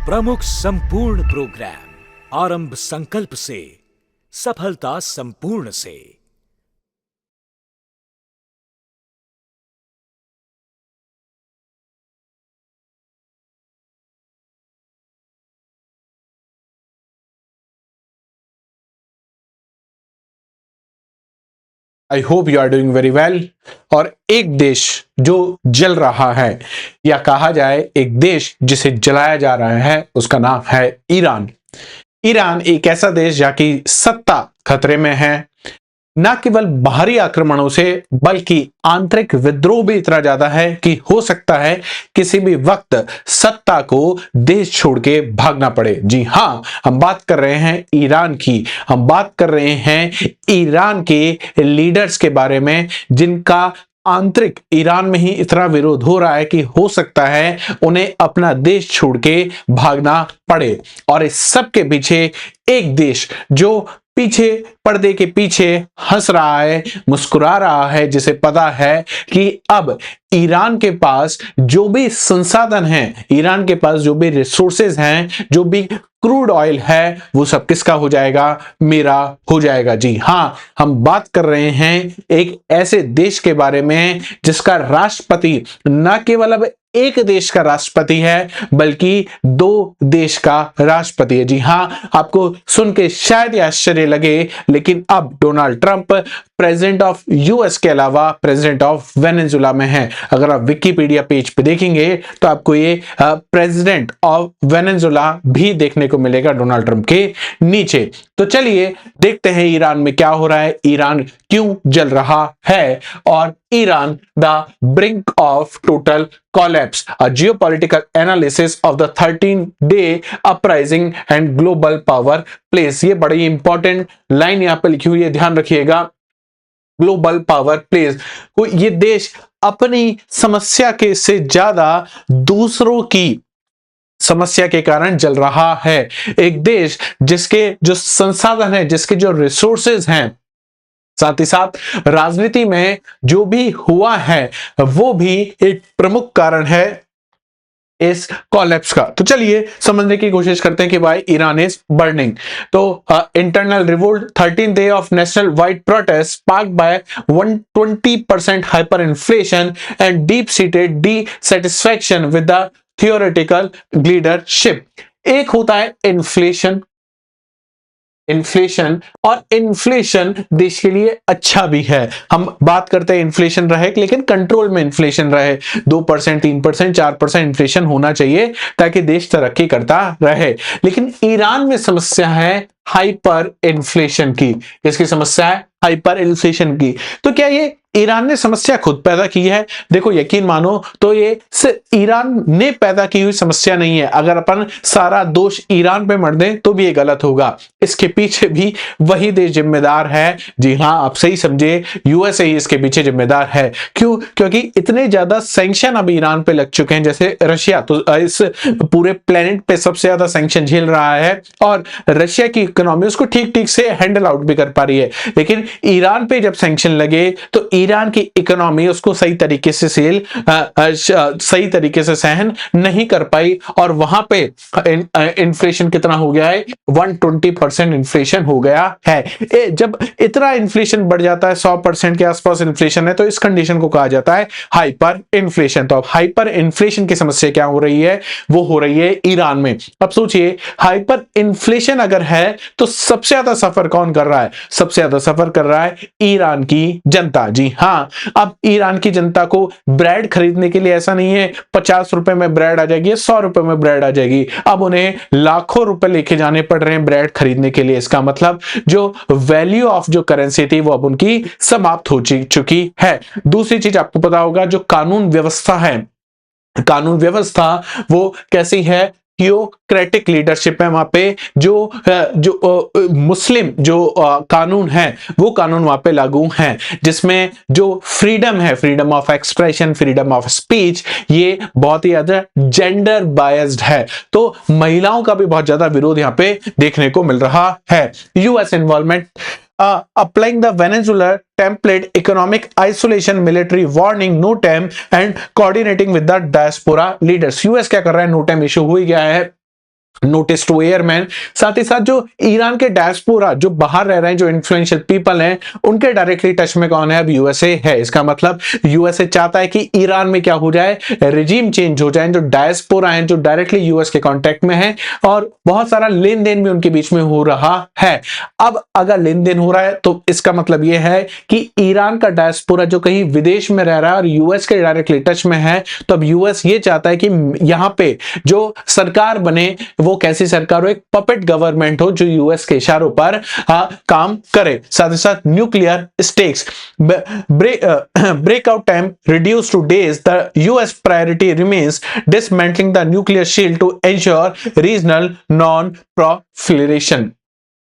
प्रमुख संपूर्ण प्रोग्राम आरंभ संकल्प से सफलता संपूर्ण से। I hope you are doing very well. और एक देश जो जल रहा है, या कहा जाए एक देश जिसे जलाया जा रहा है, उसका नाम है ईरान। ईरान एक ऐसा देश जहां की सत्ता खतरे में है, न केवल बाहरी आक्रमणों से बल्कि आंतरिक विद्रोह भी इतना ज्यादा है कि हो सकता है किसी भी वक्त सत्ता को देश छोड़ के भागना पड़े। जी हां, हम बात कर रहे हैं ईरान की। हम बात कर रहे हैं ईरान के लीडर्स के बारे में, जिनका आंतरिक ईरान में ही इतना विरोध हो रहा है कि हो सकता है उन्हें अपना देश छोड़ के भागना पड़े। और इस सब के पीछे एक देश जो पीछे पर्दे के पीछे हंस रहा है, मुस्कुरा रहा है, जिसे पता है कि अब ईरान के पास जो भी संसाधन हैं, ईरान के पास जो भी रिसोर्सेज हैं, जो भी क्रूड ऑयल है, वो सब किसका हो जाएगा? मेरा हो जाएगा। जी हां, हम बात कर रहे हैं एक ऐसे देश के बारे में जिसका राष्ट्रपति न केवल अब एक देश का राष्ट्रपति है बल्कि दो देश का राष्ट्रपति है। जी हां, आपको सुन के शायद आश्चर्य लगे, लेकिन अब Donald Trump president of US के अलावा प्रेसिडेंट ऑफ वेनेजुला में है। अगर आप विकिपीडिया पेज पे देखेंगे तो आपको ये प्रेसिडेंट ऑफ वेनेजुला भी देखने को मिलेगा डोनाल्ड ट्रंप के नीचे। तो चलिए देखते हैं ईरान में क्या हो रहा है, ईरान क्यों जल रहा है, और Iran the brink of total collapse, a geopolitical analysis of the 13-day uprising and global power plays। ये बड़ी इंपॉर्टेंट लाइन यहां पे लिखी हुई है, ध्यान रखिएगा। ग्लोबल पावर प्लेज, ये देश अपनी समस्या के से ज्यादा दूसरों की समस्या के कारण जल रहा है। एक देश जिसके जो संसाधन है, जिसके जो रिसोर्सेज हैं, साथ ही साथ राजनीति में जो भी हुआ है वो भी एक प्रमुख कारण है इस कोलैप्स का। तो चलिए समझने की कोशिश करते हैं कि वाई ईरान इज बर्निंग। तो internal revolt, 13th day of national wide protest sparked by 120% hyperinflation and deep-seated dissatisfaction with the theoretical leadership। एक होता है इन्फ्लेशन, और इन्फ्लेशन देश के लिए अच्छा भी है। हम बात करते हैं इन्फ्लेशन रहे, लेकिन कंट्रोल में इन्फ्लेशन रहे। 2%, 3%, 4% इन्फ्लेशन होना चाहिए ताकि देश तरक्की करता रहे। लेकिन ईरान में समस्या है हाइपर इन्फ्लेशन की। किसकी समस्या है? हाइपर इन्फ्लेशन की। तो क्या ये ईरान ने समस्या खुद पैदा की है? देखो, यकीन मानो तो ये ईरान ने पैदा की हुई समस्या नहीं है। अगर अपन सारा दोष ईरान पे मर दें तो भी ये गलत होगा। इसके पीछे भी वही देश जिम्मेदार है। जी हां, आप सही समझे, यूएसए ही इसके पीछे जिम्मेदार है। क्यों? क्योंकि इतने ज्यादा सैंक्शन अब ईरान पे लग चुके हैं। जैसे रशिया तो इस पूरे प्लेनेट पे सबसे ज्यादा सैंक्शन झेल रहा है, और रशिया की इकोनॉमी उसको ठीक ठीक से हैंडल आउट भी कर पा रही है। लेकिन ईरान पे जब सैंक्शन लगे तो ईरान की इकोनॉमी उसको सही तरीके से सही तरीके से सहन नहीं कर पाई, और वहां पे इन्फ्लेशन कितना हो गया है? 120% इन्फ्लेशन हो गया है। जब इतना इन्फ्लेशन बढ़ जाता है, 100% के आसपास इन्फ्लेशन है, तो इस कंडीशन को कहा जाता है हाइपर इन्फ्लेशन। तो अब हाइपर इन्फ्लेशन की समस्या क्या हो रही है? वो हो रही है ईरान में। अब सोचिए, हाइपर इन्फ्लेशन अगर है तो सबसे ज्यादा सफर कौन कर रहा है? सबसे ज्यादा सफर कर रहा है ईरान की जनता। जी हां, अब ईरान की जनता को ब्रेड खरीदने के लिए ऐसा नहीं है 50 रुपए में ब्रेड आ जाएगी, 100 रुपए में ब्रेड आ जाएगी। अब उन्हें लाखों रुपए लेके जाने पड़ रहे हैं ब्रेड खरीदने के लिए। इसका मतलब जो वैल्यू ऑफ जो करेंसी थी वो अब उनकी समाप्त हो चुकी है। दूसरी चीज आपको पता होगा, जो कानून व्यवस्था है, कानून व्यवस्था वो कैसी है? थियोक्रेटिक लीडरशिप है। वहां पे जो मुस्लिम जो कानून है वो कानून वहां पे लागू हैं, जिसमें जो फ्रीडम है, freedom of expression, freedom of speech, ये बहुत ही ज्यादा जेंडर बायस्ड है। तो महिलाओं का भी बहुत ज्यादा विरोध यहाँ पे देखने को मिल रहा है। US involvement, applying the Venezuela template, economic isolation, military warning, no time and coordinating with the diaspora leaders। US क्या कर रहा है? नो टाइम इशू हो ही गया है, नोटिस टू एयरमैन। साथ ही साथ जो ईरान के डायस्पोरा जो बाहर रह रहे हैं, जो इन्फ्लुएंशियल पीपल हैं, उनके डायरेक्टली टच में कौन है? अब यूएसए है। इसका मतलब यूएसए चाहता है कि ईरान में क्या हो जाए? रिजीम चेंज हो जाए। जो डायस्पोरा हैं, जो डायरेक्टली यूएस के कांटेक्ट में हैं, और बहुत सारा लेन देन भी उनके बीच में हो रहा है। अब अगर लेन देन हो रहा है तो इसका मतलब यह है कि ईरान का डायस्पोरा जो कहीं विदेश में रह रहा है और यूएस के डायरेक्टली टच में है, तो अब यूएस ये चाहता है कि यहां पे जो सरकार बने वो कैसी सरकार हो? एक पपेट गवर्नमेंट हो जो यूएस के इशारों पर काम करे। साथ ही साथ nuclear stakes breakout time reduce to days. The US priority remains dismantling the nuclear shield to ensure regional non proliferation.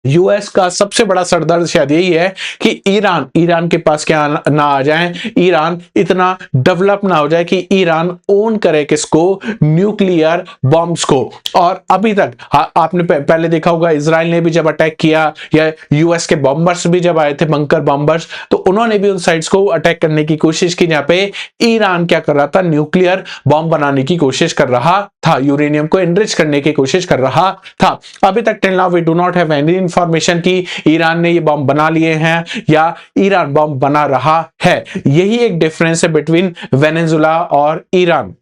US का सबसे बड़ा सरदर्द शायद यही है कि ईरान के पास क्या ना आ जाए, ईरान इतना डेवलप ना हो जाए कि ईरान ओन करे किसको? न्यूक्लियर बॉम्ब्स को। और अभी तक आपने पहले देखा होगा, इजराइल ने भी जब अटैक किया, या यूएस के बॉम्बर्स भी जब आए थे, बंकर बॉम्बर्स, तो उन्होंने भी उन साइट्स को अटैक करने की कोशिश की जहां पे ईरान क्या कर रहा था? न्यूक्लियर बॉम्ब बनाने की कोशिश कर रहा था, यूरेनियम को एनरिच करने की कोशिश कर रहा था। अभी तक till now we do not have any information कि ईरान ने ये बॉम्ब बना लिए हैं या ईरान बॉम्ब बना रहा है। यही एक डिफरेंस है बिटवीन वेनेजुला और ईरान।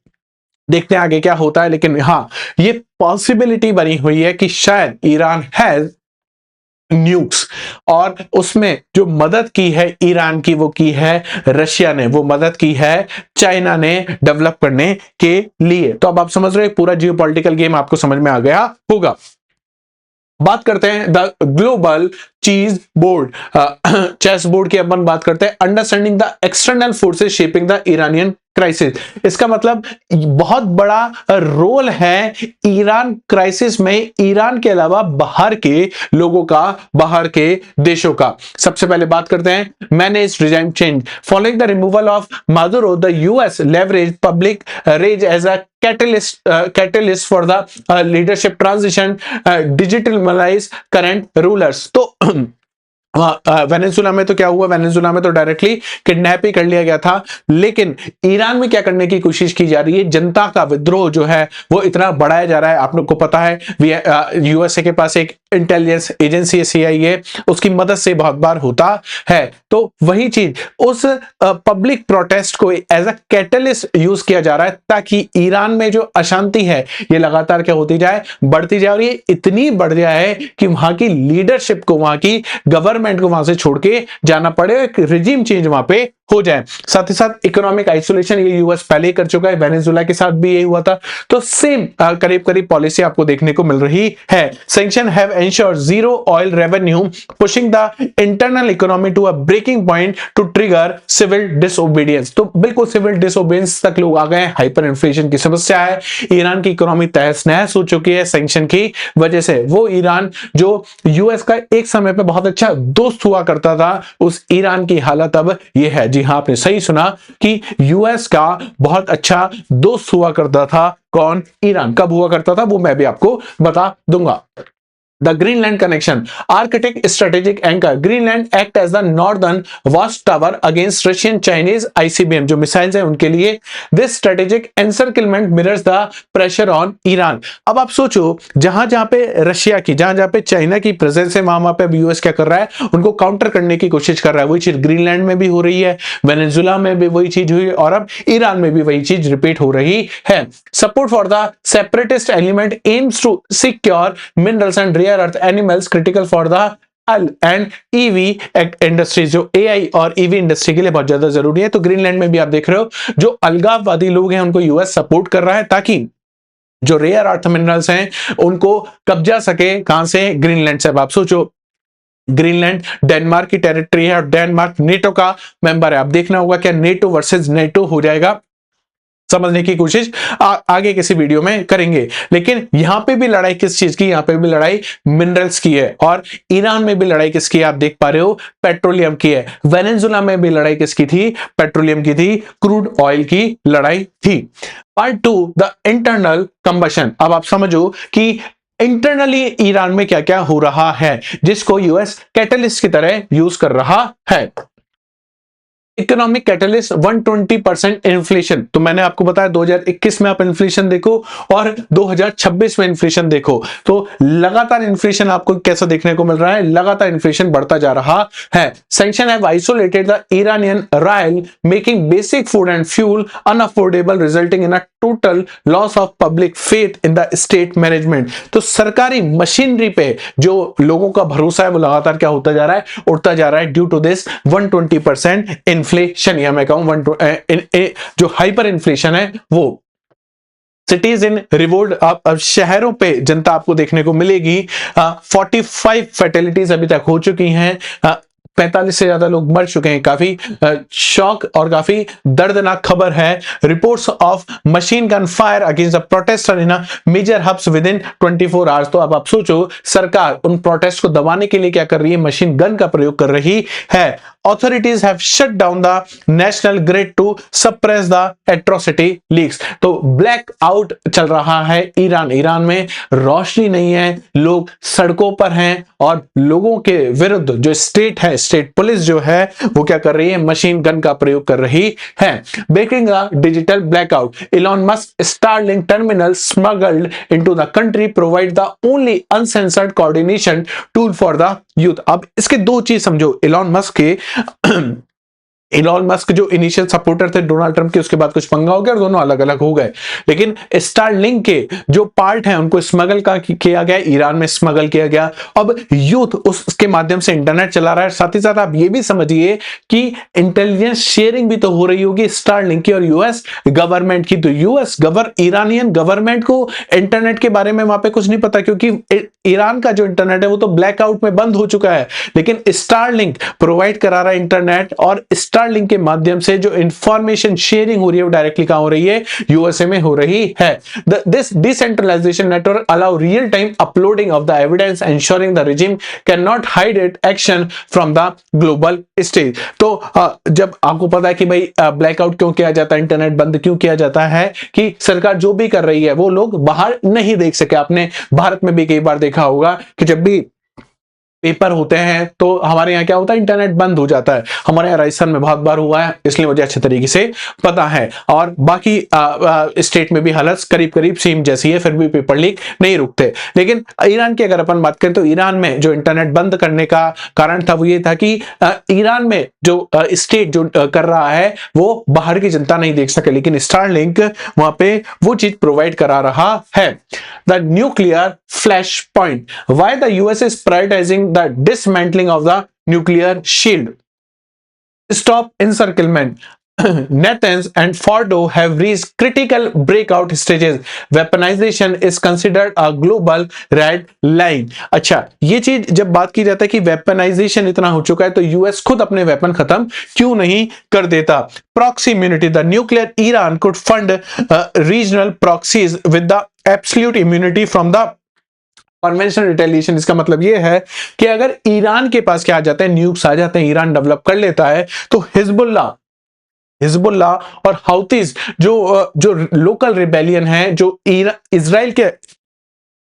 देखते हैं आगे क्या होता है, लेकिन हाँ, ये पॉसिबिलिटी बनी हुई है कि शायद ईरान हैज न्यूक्स, और उसमें जो मदद की है ईरान की, वो की है रशिया ने, वो मदद की है चाइना ने डेवलप करने के लिए। तो अब आप समझ रहे हैं, पूरा जियोपॉलिटिकल गेम आपको समझ में आ गया होगा। बात करते हैं द ग्लोबल चीज बोर्ड, चेस बोर्ड की अपन बात करते हैं। Understanding the external forces shaping the Iranian crisis. इसका मतलब बहुत बड़ा रोल है ईरान क्राइसिस में, ईरान के अलावा बाहर के लोगों का, बाहर के देशों का। सबसे पहले बात करते हैं manage regime change. Following the removal of Maduro, the US leverage public rage as a catalyst for the leadership transition, digitalize current rulers। तो वेनेजुला में तो क्या हुआ? वेनेजुला में तो डायरेक्टली किडनैप ही कर लिया गया था, लेकिन ईरान में क्या करने की कोशिश की जा रही है? जनता का विद्रोह जो है वो इतना बढ़ाया जा रहा है। आप लोग को पता है यूएसए के पास एक इंटेलिजेंस एजेंसी है, CIA, उसकी मदद से बहुत बार होता है। तो वही चीज उस पब्लिक प्रोटेस्ट को एज अ कैटलिस्ट यूज किया जा रहा है, ताकि ईरान में जो अशांति है ये लगातार क्या होती जाए? बढ़ती जाए, और ये इतनी बढ़ जाए कि वहां की लीडरशिप को, वहां की गवर्नमेंट को वहां से छोड़ के जाना पड़े, एक रिजीम चेंज वहां पे हो जाए। साथ ही साथ इकोनॉमिक आइसोलेशन ये यूएस पहले ही कर चुका है, वेनेजुला के साथ भी यही हुआ था। तो सेम करीब करीब पॉलिसी आपको देखने को मिल रही है। Sanction have ensured zero oil revenue, pushing the internal economy to a breaking point to trigger civil disobedience. तो बिल्कुल सिविल डिसओबीडियंस तक लोग आ गए। हाइपर इन्फ्लेशन की समस्या है, ईरान की इकोनॉमी तहस नहस हो चुकी है सैंक्शन की वजह से। वो ईरान जो यूएस का एक समय पे बहुत अच्छा दोस्त हुआ करता था, उस ईरान की हालत अब ये है। जी हाँ, आपने सही सुना कि यूएस का बहुत अच्छा दोस्त हुआ करता था। कौन? ईरान। कब हुआ करता था वो मैं भी आपको बता दूंगा। The Greenland connection, architect strategic anchor. Greenland act as the northern watchtower against Russian Chinese ICBM जो मिसाइल्स हैं उनके लिए। This strategic encirclement mirrors the pressure on Iran। अब आप सोचो, जहां जहां पे रशिया की, जहां जहां पे चाइना की प्रेजेंस है, वहां पे यूएस क्या कर रहा है? उनको काउंटर करने की कोशिश कर रहा है। वही चीज ग्रीनलैंड में भी हो रही है, वेनेजुला में भी वही चीज हुई, और अब ईरान में भी वही चीज रिपीट हो रही है। Support for the separatist element aims to secure minerals and rare earth animals critical for the and EV industries, जो AI और EV इंडस्ट्री के लिए बहुत ज्यादा जरूरी है। तो ग्रीनलैंड में भी आप देख रहे हो, जो अलगाववादी लोग हैं उनको यूएस सपोर्ट कर रहा है, ताकि जो रेयर अर्थ मिनरल्स हैं उनको कब्जा सके। कहां से? ग्रीनलैंड से। अब आप सोचो, ग्रीनलैंड डेनमार्क की टेरिटरी है और डेनमार्क नेटो का मेंबर है। अब देखना होगा क्या नेटो वर्सेस नेटो हो जाएगा, समझने की कोशिश आगे किसी वीडियो में करेंगे। लेकिन यहां पे भी लड़ाई किस चीज की? यहां पे भी लड़ाई मिनरल्स की है, और ईरान में भी लड़ाई किसकी है? आप देख पा रहे हो, पेट्रोलियम की है। वेनेजुला में भी लड़ाई किसकी थी? पेट्रोलियम की थी, क्रूड ऑयल की लड़ाई थी। Part 2, the internal combustion. अब आप समझो कि इंटरनली ईरान में क्या क्या हो रहा है, जिसको यूएस कैटलिस्ट की तरह यूज कर रहा है। Economic catalyst 120% inflation. तो मैंने आपको बताया 2021 में आप इन्फ्लेशन देखो और 2026 में इन्फ्लेशन देखो, तो लगातार इन्फ्लेशन आपको कैसा देखने को मिल रहा है, लगातार इन्फ्लेशन बढ़ता जा रहा है। Sanction have isolated the Iranian royal, making basic food and fuel unaffordable, resulting in a total loss of public faith in the state management. तो सरकारी मशीनरी पे जो लोगों का भरोसा है वो लगातार क्या होता जा रहा है, उठता जा रहा है, ड्यू टू दिस 120% इन्फ्लेशन, या मैं कहूं जो हाइपर इन्फ्लेशन है वो। सिटीज इन रिवोल्ट, अब शहरों पे जनता आपको देखने को मिलेगी। 45 फैटेलिटीज अभी तक हो चुकी हैं, 45 से ज्यादा लोग मर चुके हैं। काफी शॉक और काफी दर्दनाक खबर है। Reports of machine gun fire against the protester in major hubs within 24 hours. तो अब आप सोचो, सरकार उन प्रोटेस्ट को दबाने के लिए क्या कर रही है, मशीन गन का प्रयोग कर रही है। Authorities have shut down the national grid to suppress the atrocity leaks। तो ब्लैक आउट चल रहा है ईरान में, रोशनी नहीं है, लोग सड़कों पर हैं और लोगों के विरुद्ध जो स्टेट है, स्टेट पुलिस जो है वो क्या कर रही है, मशीन गन का प्रयोग कर रही है। Breaking a digital blackout, Elon Musk Starlink terminal smuggled into the country provide the only uncensored coordination tool for the youth. अब इसके दो चीज समझो, इलॉन मस्क जो इनिशियल सपोर्टर थे डोनाल्ड ट्रंप के, उसके बाद कुछ पंगा हो गया और दोनों अलग अलग हो गए, लेकिन स्टारलिंक के जो पार्ट हैं उनको स्मगल किया गया, ईरान में स्मगल किया गया। अब यूथ उसके माध्यम से इंटरनेट चला रहा है। साथ ही साथ आप ये भी समझिए कि इंटेलिजेंस शेयरिंग भी तो हो रही होगी स्टारलिंक की और यूएस गवर्नमेंट की। तो यूएस ईरानियन गवर्नमेंट को इंटरनेट के बारे में वहां पे कुछ नहीं पता, क्योंकि ईरान का जो इंटरनेट है वो तो ब्लैकआउट में बंद हो चुका है, लेकिन स्टारलिंक प्रोवाइड करा रहा है इंटरनेट, और स्टारलिंक के माध्यम से जो इंफॉर्मेशन शेयरिंग हो रही है वो डायरेक्टली कहां हो रही है, यूएसए में हो रही है। This decentralization network allow real time uploading of the evidence, ensuring the regime cannot hide its action from the global stage। तो जब आपको पता है कि भाई ब्लैकआउट क्यों किया जाता है, इंटरनेट बंद क्यों किया जाता है, कि सरकार जो भी कर रही है वो लोग बाहर नहीं देख सके। आपने भारत में भी कई बार देखा होगा कि जब भी पेपर होते हैं तो हमारे यहाँ क्या होता है, इंटरनेट बंद हो जाता है। हमारे यहाँ राजस्थान में बहुत बार हुआ है, इसलिए मुझे अच्छे तरीके से पता है। और बाकी स्टेट में भी हालत करीब करीब सेम जैसी है, फिर भी पेपर लीक नहीं रुकते। लेकिन ईरान की अगर अपन बात करें तो ईरान में जो इंटरनेट बंद करने का कारण था वो ये था कि ईरान में जो स्टेट जो कर रहा है वो बाहर की जनता नहीं देख सके, लेकिन स्टारलिंक वहां पे वो चीज प्रोवाइड करा रहा है। The nuclear flash point, why the US is prioritising the dismantling of the nuclear shield, stop encirclement। Natanz and Fordo have reached critical breakout stages. Weaponization is considered a global red line। अच्छा, ये चीज जब बात की जाता है कि weaponisation इतना हो चुका है तो यूएस खुद अपने वेपन खत्म क्यों नहीं कर देता। Proxy immunity, the nuclear Iran could fund regional proxies with the absolute immunity from the conventional retaliation. इसका मतलब यह है कि अगर ईरान के पास क्या आ जाते हैं, न्यूक्स आ जाते हैं, ईरान डेवलप कर लेता है, तो हिजबुल्ला और हाउतीज जो लोकल रिबेलियन है, जो इजराइल के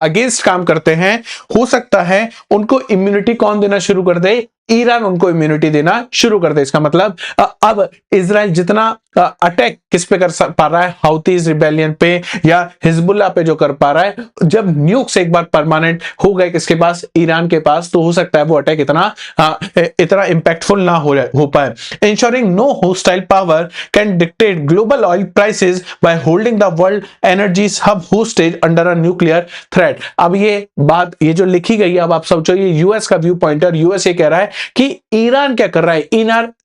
अगेंस्ट काम करते हैं, हो सकता है उनको इम्यूनिटी कौन देना शुरू कर दे, ईरान उनको इम्यूनिटी देना शुरू कर दे। इसका मतलब अब इजराइल जितना अटैक किस पे कर पा रहा है, हाउतीज रिबेलियन पे या हिजबुल्ला पे जो कर पा रहा है, जब न्यूक्स एक बार परमानेंट हो गए किसके पास, ईरान के पास, तो हो सकता है वो अटैक इतना इंपैक्टफुल ना हो पाए। Ensuring no hostile power can dictate global oil prices by holding the world energy hub hostage under a nuclear threat. अब ये बात ये जो लिखी गई है, अब आप सोचो ये यूएस का व्यू पॉइंट है, यूएस ये कह रहा है कि ईरान क्या कर रहा है,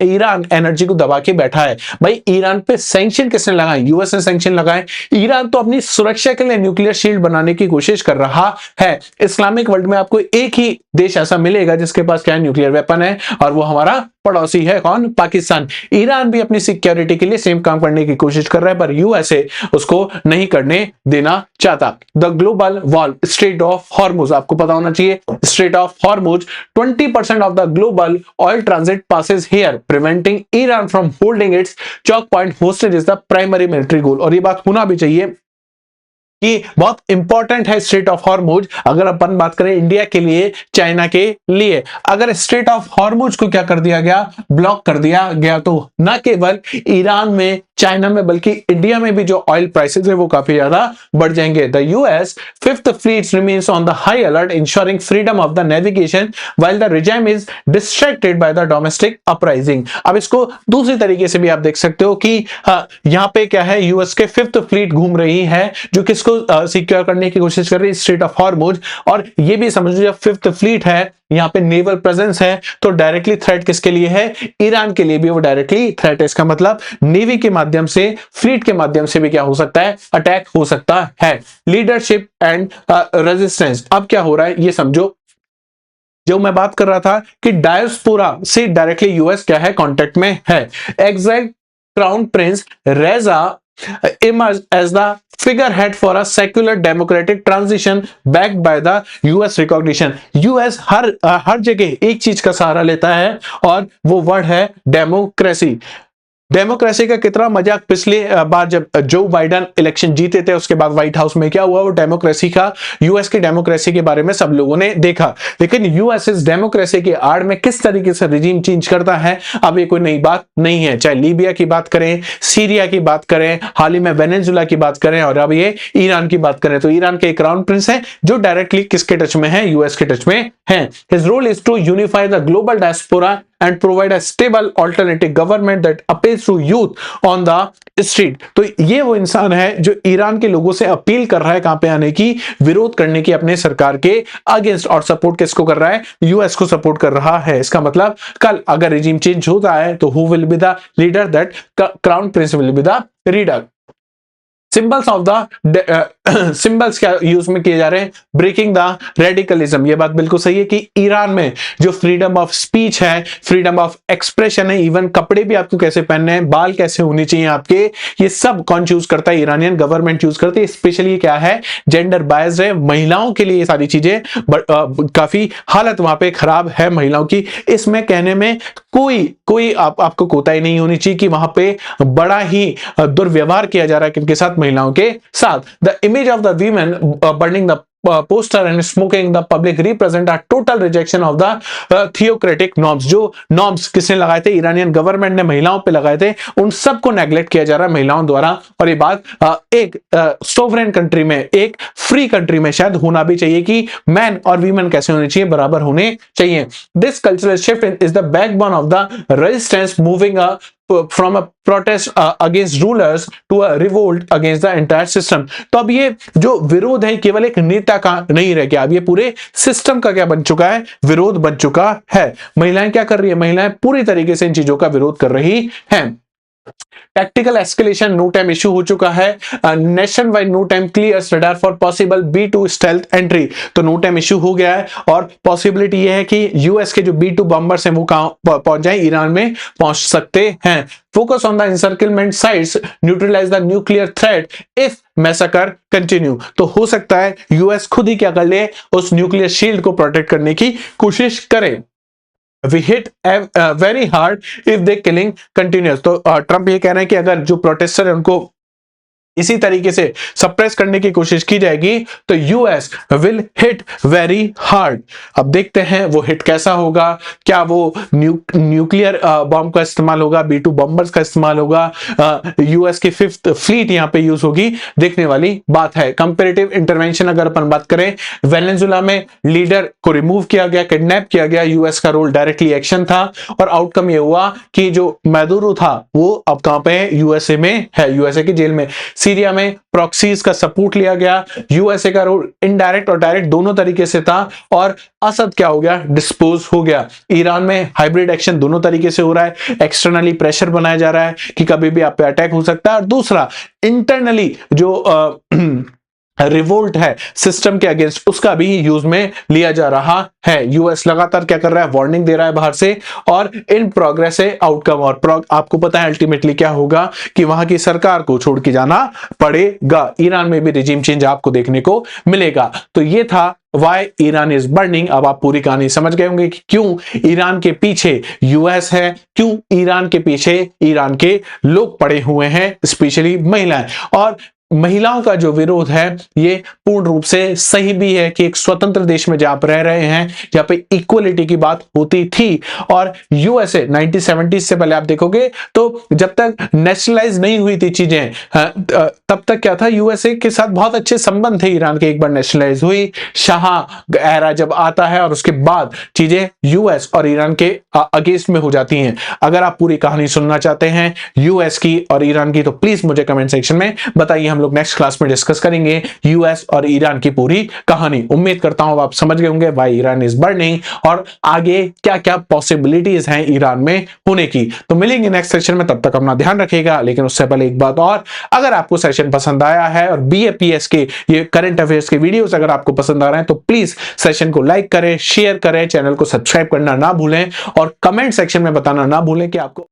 ईरान एनर्जी को दबा के बैठा है। भाई ईरान पे सैंक्शन किसने लगाए, यूएस ने सैंक्शन लगाए। ईरान तो अपनी सुरक्षा के लिए न्यूक्लियर शील्ड बनाने की कोशिश कर रहा है। इस्लामिक वर्ल्ड में आपको एक ही देश ऐसा मिलेगा जिसके पास क्या है, न्यूक्लियर वेपन है, और वो हमारा पड़ोसी है कौन, पाकिस्तान। ईरान भी अपनी सिक्योरिटी के लिए सेम काम करने की कोशिश कर रहा है, पर यूएसए उसको नहीं करने देना चाहता। The global wall, strait of Hormuz, आपको पता होना चाहिए strait of Hormuz, 20% of the global oil transit passes here, preventing Iran from holding its choke point hostage is the primary military goal. और ये बात होना भी चाहिए कि बहुत इंपॉर्टेंट है स्ट्रेट ऑफ हॉर्मुज, अगर अपन बात करें इंडिया के लिए, चाइना के लिए। अगर स्ट्रेट ऑफ हॉर्मुज को क्या कर दिया गया, ब्लॉक कर दिया गया, तो न केवल ईरान में, चाइना में, बल्कि इंडिया में भी जो ऑयल प्राइसेस है वो काफी ज्यादा बढ़ जाएंगे। The US fifth fleet remains on the high alert ensuring freedom of the navigation while the regime is distracted by the domestic uprising. अब इसको दूसरी तरीके से भी आप देख सकते हो कि यहाँ पे क्या है, यूएस के फिफ्थ फ्लीट घूम रही है जो किसको सिक्योर करने की कोशिश कर रही है, स्ट्रेट ऑफ हॉर्मुज। और ये भी समझ लीजिए फिफ्थ फ्लीट है, यहाँ पे नेवल प्रेजेंस है, तो डायरेक्टली थ्रेट किसके लिए है, ईरान के लिए भी वो डायरेक्टली थ्रेट है। इसका मतलब नेवी के माध्यम से, फ्लीट के माध्यम से भी क्या हो सकता है, अटैक हो सकता है। लीडरशिप एंड रेजिस्टेंस, अब क्या हो रहा है ये समझो। जो मैं बात कर रहा था कि डायस्पोरा से डायरेक्टली यूएस क्या है, कांटेक्ट में है। एग्जैक्ट क्राउन प्रिंस रेजा emerged as the figurehead for a secular democratic transition backed by the US recognition। US हर जगह एक चीज का सहारा लेता है और वो वर्ड है डेमोक्रेसी। डेमोक्रेसी का कितना मजाक पिछले बार जब जो बाइडेन इलेक्शन जीते थे उसके बाद व्हाइट हाउस में क्या हुआ, वो डेमोक्रेसी का, यूएस की डेमोक्रेसी के बारे में सब लोगों ने देखा। लेकिन यूएस इस डेमोक्रेसी की आड़ में किस तरीके से रिजीम चेंज करता है, अब ये कोई नई बात नहीं है। चाहे लीबिया की बात करें, सीरिया की बात करें, हाल ही में वेनेजुला की बात करें, और अब ये ईरान की बात करें, तो ईरान के क्राउन प्रिंस है जो डायरेक्टली किसके टच में है, यूएस के टच में है। His role is to unify the global diaspora and provide a stable alternative government that appeals to youth on the street। तो ये वो इंसान है जो ईरान के लोगों से अपील कर रहा है कहां पे आने की, विरोध करने की अपने सरकार के अगेंस्ट, और सपोर्ट किसको कर रहा है, यूएस को सपोर्ट कर रहा है। इसका मतलब कल अगर रिजीम चेंज होता है तो who will be the leader, that crown Prince will be the leader. Symbols of the symbols क्या यूज में किए जा रहे हैं, ब्रेकिंग द रेडिकलिज्म। ये बात बिल्कुल सही है कि ईरान में जो फ्रीडम ऑफ स्पीच है, फ्रीडम ऑफ एक्सप्रेशन है, इवन कपड़े भी आपको कैसे पहनने हैं, बाल कैसे होने चाहिए आपके, ये सब कौन चूज करता है, ईरानियन गवर्नमेंट चूज करती है। स्पेशली क्या है, जेंडर बायस्ड है, महिलाओं के लिए ये सारी चीजें काफी हालत वहां पे खराब है महिलाओं की। इसमें कहने में कोई आपको कोताही नहीं होनी चाहिए कि वहां पे बड़ा ही दुर्व्यवहार किया जा रहा है किनके साथ, महिलाओं के साथ। The image of the women burning the poster and smoking the public represent a total rejection of the theocratic norms। जो नॉर्म्स किसने लगाए थे, ईरानियन गवर्नमेंट ने महिलाओं पे लगाए थे, उन सबको नेग्लेक्ट किया जा रहा है महिलाओं द्वारा। और ये बात एक सोवरेन कंट्री में, एक फ्री कंट्री में शायद होना भी चाहिए कि मैन और वीमेन कैसे होने चाहिए, बराबर होने चाहिए। This cultural shift is the backbone of the resistance moving from a protest against rulers to a revolt against the entire system। तो अब ये जो विरोध है केवल एक नेता का नहीं रह गया, अब ये पूरे सिस्टम का क्या बन चुका है, विरोध बन चुका है। महिलाएं क्या कर रही है, महिलाएं पूरी तरीके से इन चीजों का विरोध कर रही हैं। Tactical escalation NOTAM issue हो चुका है। Nationwide NOTAM clears radar for possible B2 stealth entry. तो नो टाइम इशू हो गया है और पॉसिबिलिटी ये है कि यूएस के जो B2 बॉम्बर्स हैं वो कहां पहुंच जाए, ईरान में पहुंच सकते हैं। Focus on the encirclement sites, neutralize the nuclear threat if massacre continue. तो हो सकता है यूएस खुद ही क्या कर ले, उस न्यूक्लियर शील्ड को प्रोटेक्ट करने की कोशिश करे। We hit very hard if they killing continues। तो ट्रंप ये कह रहे हैं कि अगर जो प्रोटेस्टर है उनको इसी तरीके से सप्रेस करने की कोशिश की जाएगी तो US will hit very hard. अब देखते हैं वो हिट कैसा होगा, क्या वो न्यूक्लियर बॉम्ब का इस्तेमाल होगा, B2 बॉम्बर्स का इस्तेमाल होगा, यूएस की फिफ्थ फ्लीट यहां पे यूज होगी, देखने वाली बात है। कंपैरेटिव इंटरवेंशन अगर अपन बात करें, वेनेजुला में लीडर को रिमूव किया गया, किडनैप किया गया, यूएस का रोल डायरेक्टली एक्शन था और आउटकम ये हुआ कि जो मैदुरो था वो अब कहां पे है, यूएसए में है, यूएसए की जेल में। सीरिया में प्रॉक्सीज का सपोर्ट लिया गया, यूएसए का रोल इनडायरेक्ट और डायरेक्ट दोनों तरीके से था और असद क्या हो गया, डिस्पोज हो गया। ईरान में हाइब्रिड एक्शन दोनों तरीके से हो रहा है, एक्सटर्नली प्रेशर बनाया जा रहा है कि कभी भी आप पे अटैक हो सकता है, और दूसरा इंटरनली जो रिवोल्ट है सिस्टम के अगेंस्ट, उसका भी यूज में लिया जा रहा है। यूएस लगातार क्या कर रहा है, वार्निंग दे रहा है बाहर से और इन प्रोग्रेस है आउटकम। और आपको पता है अल्टीमेटली क्या होगा कि वहां की सरकार को छोड़ के जाना पड़ेगा। ईरान में भी रिजीम चेंज आपको देखने को मिलेगा। तो ये था वाई ईरान इज बर्निंग। अब आप पूरी कहानी समझ गए होंगे कि क्यों ईरान के पीछे यूएस है, क्यों ईरान के पीछे ईरान के लोग पड़े हुए हैं, स्पेशली महिलाएं। और महिलाओं का जो विरोध है ये पूर्ण रूप से सही भी है कि एक स्वतंत्र देश में जहां आप रह रहे हैं, जहां पे इक्वलिटी की बात होती थी। और यूएसए 1970 से पहले आप देखोगे तो जब तक नेशनलाइज नहीं हुई थी चीजें, तब तक क्या था, यूएसए के साथ बहुत अच्छे संबंध थे ईरान के। एक बार नेशनलाइज हुई, शाह एरा जब आता है और उसके बाद चीजें यूएस और ईरान के अगेंस्ट में हो जाती हैं। अगर आप पूरी कहानी सुनना चाहते हैं यूएस की और ईरान की तो प्लीज मुझे कमेंट सेक्शन में बताइए, हम लोग नेक्स्ट क्लास में डिस्कस करेंगे यूएस और ईरान की पूरी कहानी। उम्मीद करता हूं आप समझ गए होंगे व्हाई ईरान इज बर्निंग और आगे क्या क्या पॉसिबिलिटीज हैं ईरान में होने की। तो मिलेंगे नेक्स्ट सेशन में, तब तक अपना ध्यान रखिएगा। लेकिन उससे पहले एक बात और, अगर आपको सेशन पसंद आया है और बीएपीएस के ये करंट अफेयर्स के वीडियोस अगर आपको पसंद आ रहे हैं तो प्लीज सेशन को लाइक करें, शेयर करें, चैनल को सब्सक्राइब करना ना भूलें और कमेंट सेक्शन में बताना ना भूलें कि आपको